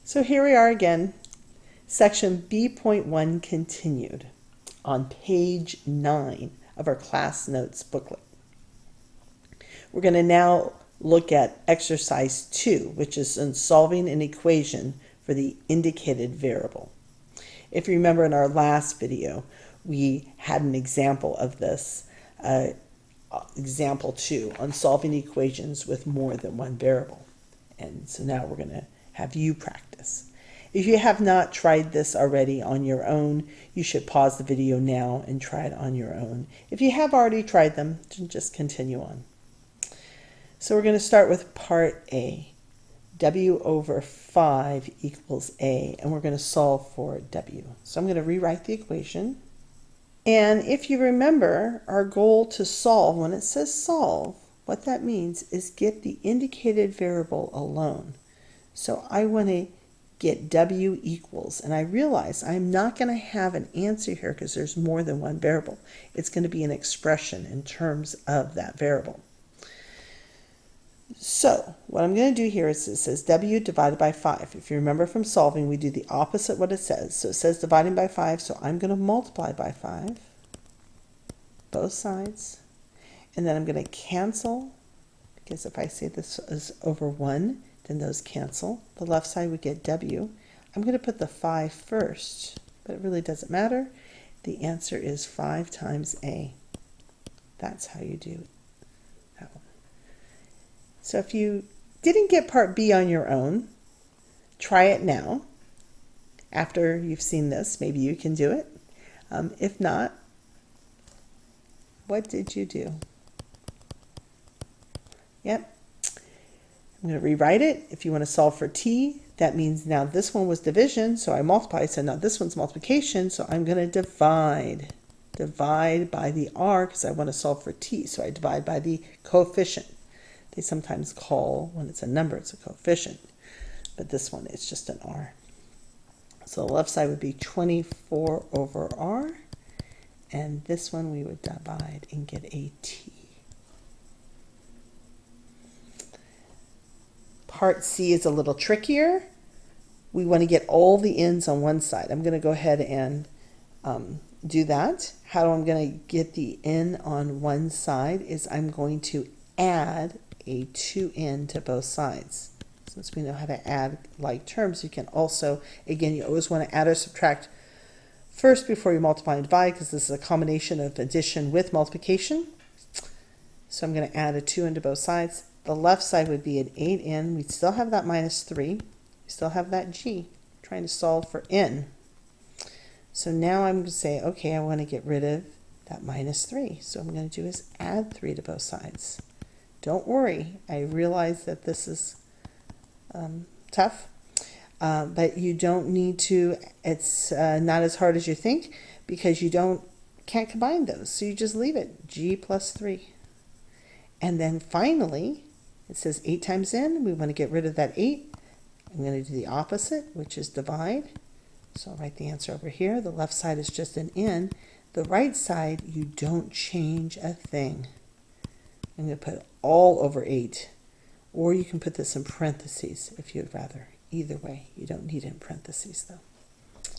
So here we are again, section B.1 continued on page 9 of our class notes booklet. We're going to now look at exercise 2, which is in solving an equation for the indicated variable. If you remember in our last video, we had an example of this, example 2 on solving equations with more than one variable. And so now we're going to have you practice. If you have not tried this already on your own, you should pause the video now and try it on your own. If you have already tried them, just continue on. So we're going to start with part A. W over 5 equals A, and we're going to solve for W. So I'm going to rewrite the equation. And if you remember, our goal to solve, when it says solve, what that means is get the indicated variable alone. So I want to get W equals, and I realize I'm not going to have an answer here because there's more than one variable. It's going to be an expression in terms of that variable. So what I'm going to do here is it says W divided by 5. If you remember from solving, we do the opposite what it says. So it says dividing by 5, so I'm going to multiply by 5, both sides. And then I'm going to cancel, because if I say this is over 1, then those cancel. The left side would get W. I'm going to put the 5 first, but it really doesn't matter. The answer is 5 times A. That's how you do that one. So if you didn't get part B on your own, try it now. After you've seen this, maybe you can do it. If not, what did you do? Yep. I'm going to rewrite it. If you want to solve for T, that means now this one was division, so I multiply. So now this one's multiplication, so I'm going to divide. Divide by the R because I want to solve for T, so I divide by the coefficient. They sometimes call, when it's a number, it's a coefficient, but this one is just an R. So the left side would be 24 over R, and this one we would divide and get a T. Part C is a little trickier. We want to get all the ends on one side. I'm going to go ahead and do that. How I'm going to get the n on one side is I'm going to add a 2n to both sides. Since we know how to add like terms, you can also, again, you always want to add or subtract first before you multiply and divide, because this is a combination of addition with multiplication. So I'm going to add a 2n to both sides. The left side would be an 8n. We still have that minus 3. We still have that g. I'm trying to solve for n. So now I'm going to say, okay, I want to get rid of that minus 3. So what I'm going to do is add 3 to both sides. Don't worry. I realize that this is tough, but you don't need to. It's not as hard as you think, because you can't combine those. So you just leave it, g plus 3. And then finally, it says 8 times n. We want to get rid of that 8. I'm going to do the opposite, which is divide. So I'll write the answer over here. The left side is just an n. The right side, you don't change a thing. I'm going to put all over 8. Or you can put this in parentheses if you'd rather. Either way, you don't need it in parentheses though.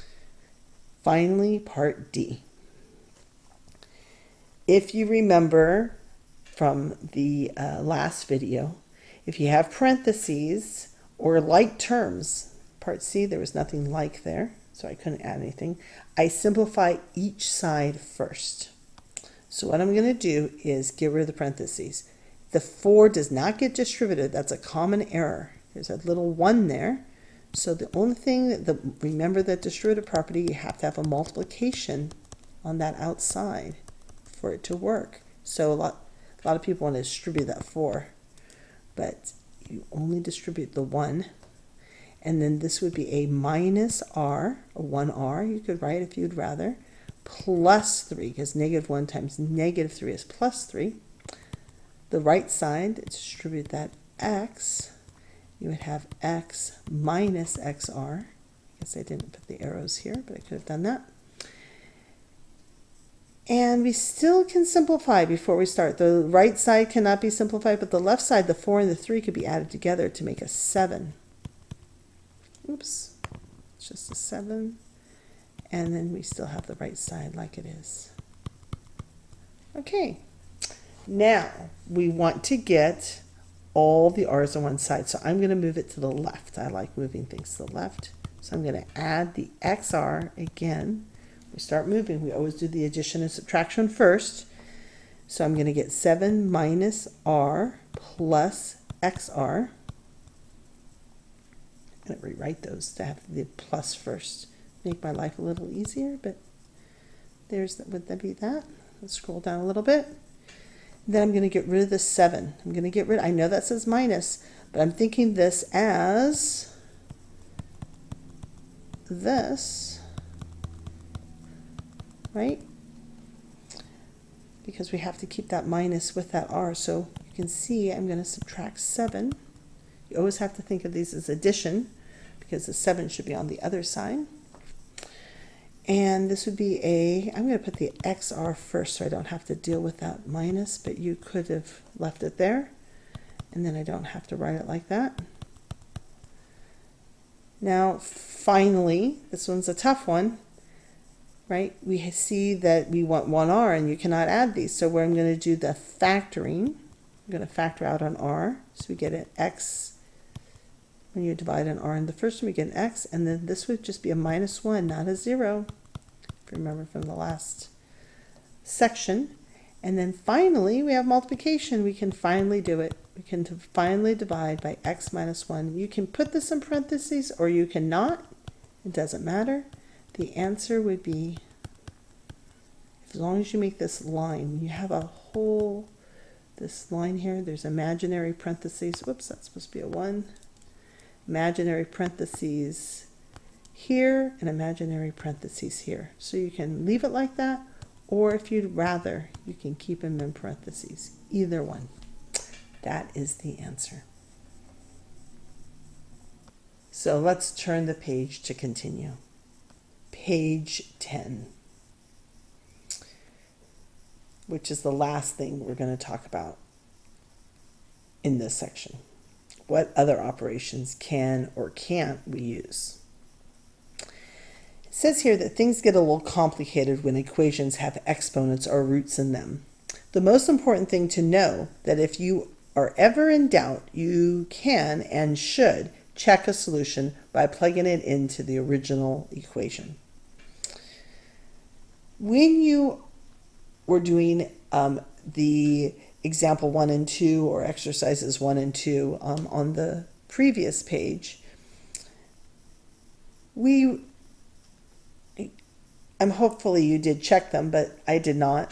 Finally, part D. If you remember from the last video, if you have parentheses or like terms, part C, there was nothing like there, so I couldn't add anything. I simplify each side first. So what I'm going to do is get rid of the parentheses. The 4 does not get distributed. That's a common error. There's a little 1 there. So the only thing, remember that distributive property, you have to have a multiplication on that outside for it to work. So a lot of people want to distribute that 4, but you only distribute the 1. And then this would be a minus r, a 1r, you could write if you'd rather, plus 3, because negative 1 times negative 3 is plus 3. The right side, distribute that x, you would have x minus xr. I guess I didn't put the arrows here, but I could have done that. And we still can simplify before we start. The right side cannot be simplified, but the left side, the 4 and the 3, could be added together to make a 7. Oops, it's just a 7. And then we still have the right side like it is. Okay, now we want to get all the r's on one side. So I'm going to move it to the left. I like moving things to the left. So I'm going to add the xr again. We start moving. We always do the addition and subtraction first. So I'm going to get 7 minus r plus xr. I'm going to rewrite those to have the plus first. Make my life a little easier, but would that be that? Let's scroll down a little bit. Then I'm going to get rid of the 7. I'm going to get rid, I know that says minus, but I'm thinking this as this, right? Because we have to keep that minus with that r. So you can see I'm going to subtract 7. You always have to think of these as addition because the 7 should be on the other side. And this would be I'm going to put the xr first so I don't have to deal with that minus, but you could have left it there. And then I don't have to write it like that. Now, finally, this one's a tough one, right? We see that we want 1r and you cannot add these. So where I'm going to do the factoring, I'm going to factor out an r. So we get an x. When you divide an r in the first one, we get an x, and then this would just be a -1, not a 0, if you remember from the last section. And then finally, we have multiplication. We can finally do it. We can finally divide by x minus 1. You can put this in parentheses, or you cannot. It doesn't matter. The answer would be, as long as you make this line, you have a whole, this line here, there's imaginary parentheses. Whoops, that's supposed to be a 1. Imaginary parentheses here and imaginary parentheses here. So you can leave it like that, or if you'd rather, you can keep them in parentheses. Either one. That is the answer. So let's turn the page to continue. Page 10, which is the last thing we're going to talk about in this section. What other operations can or can't we use? It says here that things get a little complicated when equations have exponents or roots in them. The most important thing to know that if you are ever in doubt, you can and should check a solution by plugging it into the original equation. When you were doing the example 1 and 2 or exercises 1 and 2 on the previous page, hopefully you did check them, but I did not.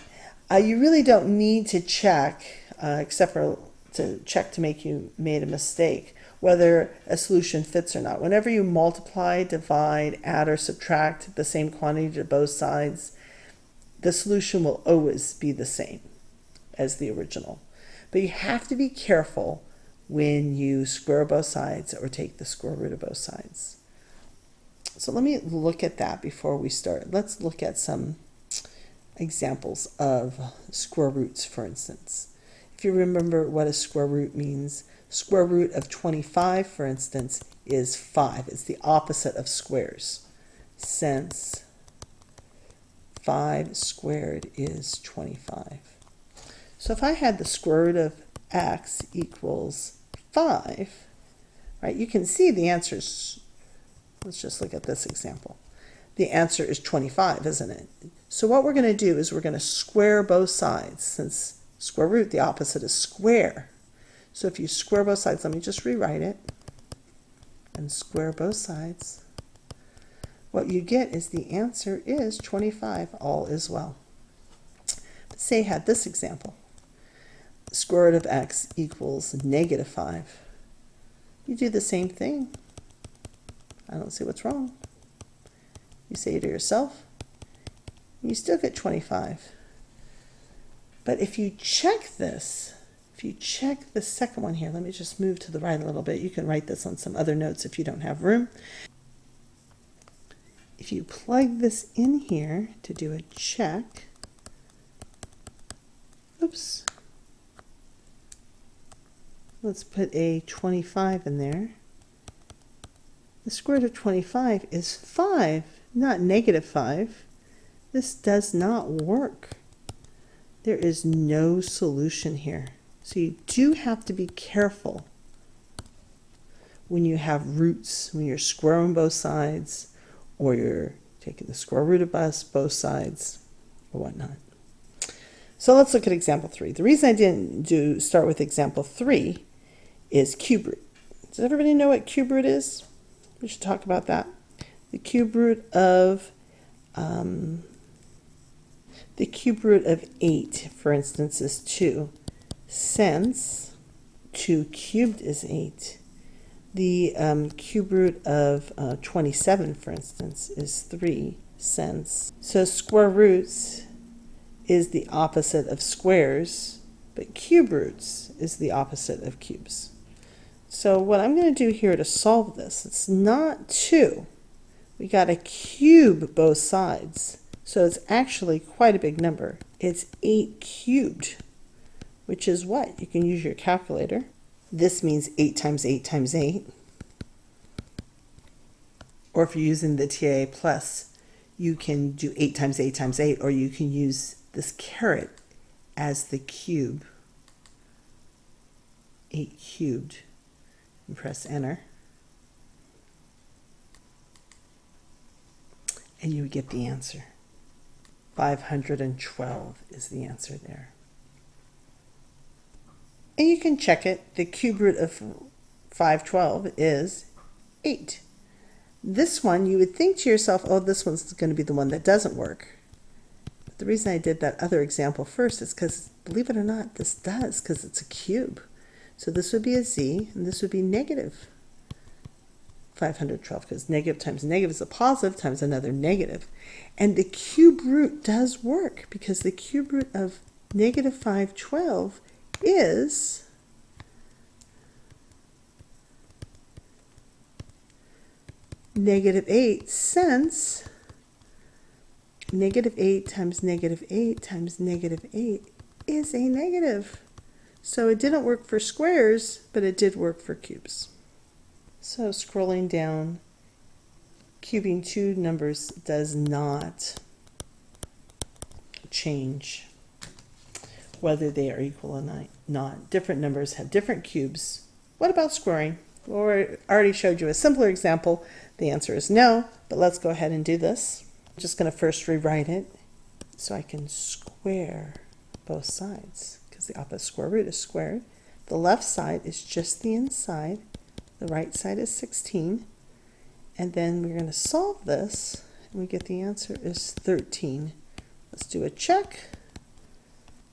You really don't need to check, except for to check to make you made a mistake, whether a solution fits or not. Whenever you multiply, divide, add, or subtract the same quantity to both sides, the solution will always be the same as the original. But you have to be careful when you square both sides or take the square root of both sides. So let me look at that before we start. Let's look at some examples of square roots, for instance. If you remember what a square root means, square root of 25, for instance, is 5. It's the opposite of squares, since 5 squared is 25. So if I had the square root of x equals 5, right, you can see the answer is, let's just look at this example. The answer is 25, isn't it? So what we're going to do is we're going to square both sides, since square root, the opposite is square. So if you square both sides, let me just rewrite it, and square both sides. What you get is the answer is 25, all is well. But say I had this example. Square root of x equals -5. You do the same thing. I don't see what's wrong. You say to yourself, you still get 25. But if you check this, if you check the second one here, let me just move to the right a little bit. You can write this on some other notes if you don't have room. If you plug this in here to do a check, oops, let's put a 25 in there. The square root of 25 is 5, not negative 5. This does not work. There is no solution here. So you do have to be careful when you have roots, when you're squaring both sides, or you're taking the square root of both sides, or whatnot. So let's look at example 3. The reason I didn't start with example 3 is cube root. Does everybody know what cube root is? We should talk about that. The cube root of 8, for instance, is 2. Since 2 cubed is 8. The cube root of 27, for instance, is 3. Since. So square roots is the opposite of squares, but cube roots is the opposite of cubes. So what I'm going to do here to solve this, it's not 2. We got to cube both sides. So it's actually quite a big number. It's 8 cubed, which is what? You can use your calculator. This means 8 times 8 times 8. Or if you're using the TIA Plus, you can do 8 times 8 times 8, or you can use this caret as the cube. 8 cubed. And press enter. And you get the answer. 512 is the answer there. And you can check it. The cube root of 512 is 8. This one, you would think to yourself, oh, this one's going to be the one that doesn't work. But the reason I did that other example first is because, believe it or not, this does, because it's a cube. So this would be a z, and this would be negative 512, because negative times negative is a positive times another negative. And the cube root does work, because the cube root of negative 512 is negative 8, since negative 8 times negative 8 times negative 8 is a negative. So it didn't work for squares, but it did work for cubes. So scrolling down, cubing two numbers does not change whether they are equal or not. Different numbers have different cubes. What about squaring? Well, I already showed you a simpler example. The answer is no, but let's go ahead and do this. I'm just going to first rewrite it so I can square both sides, because the opposite square root is squared. The left side is just the inside. The right side is 16. And then we're going to solve this, and we get the answer is 13. Let's do a check.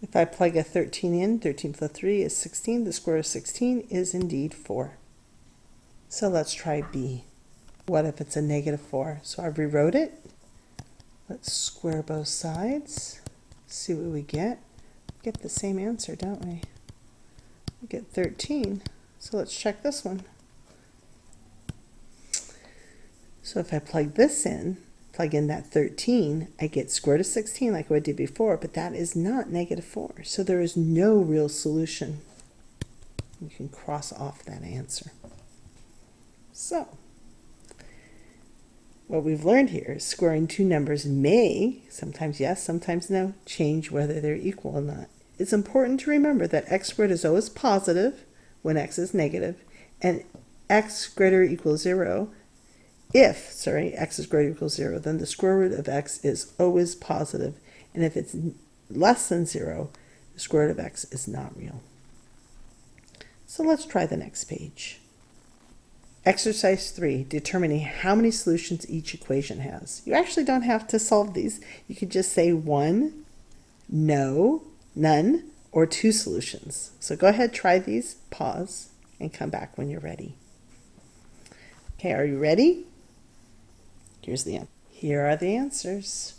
If I plug a 13 in, 13 plus 3 is 16. The square of 16 is indeed 4. So let's try B. What if it's a negative 4? So I rewrote it. Let's square both sides. See what we get. We get the same answer, don't we? We get 13. So let's check this one. So if I plug this in, plug in that 13, I get square root of 16 like I did before, but that is not negative 4. So there is no real solution. You can cross off that answer. So what we've learned here is squaring two numbers may, sometimes yes, sometimes no, change whether they're equal or not. It's important to remember that x squared is always positive when x is negative, and x greater or equals 0. If x is greater or equals 0, then the square root of x is always positive, and if it's less than 0, the square root of x is not real. So let's try the next page. Exercise 3, determining how many solutions each equation has. You actually don't have to solve these. You could just say 1, no, none, or 2 solutions. So go ahead, try these, pause, and come back when you're ready. Okay, are you ready? Here's the answer. Here are the answers.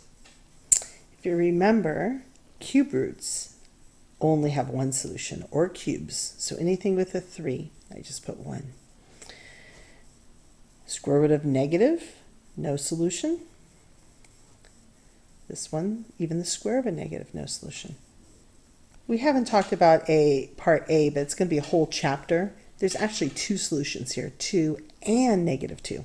If you remember, cube roots only have one solution, or cubes. So anything with a 3, I just put 1. Square root of negative, no solution. This one, even the square of a negative, no solution. We haven't talked about part A, but it's going to be a whole chapter. There's actually 2 solutions here, 2 and negative 2.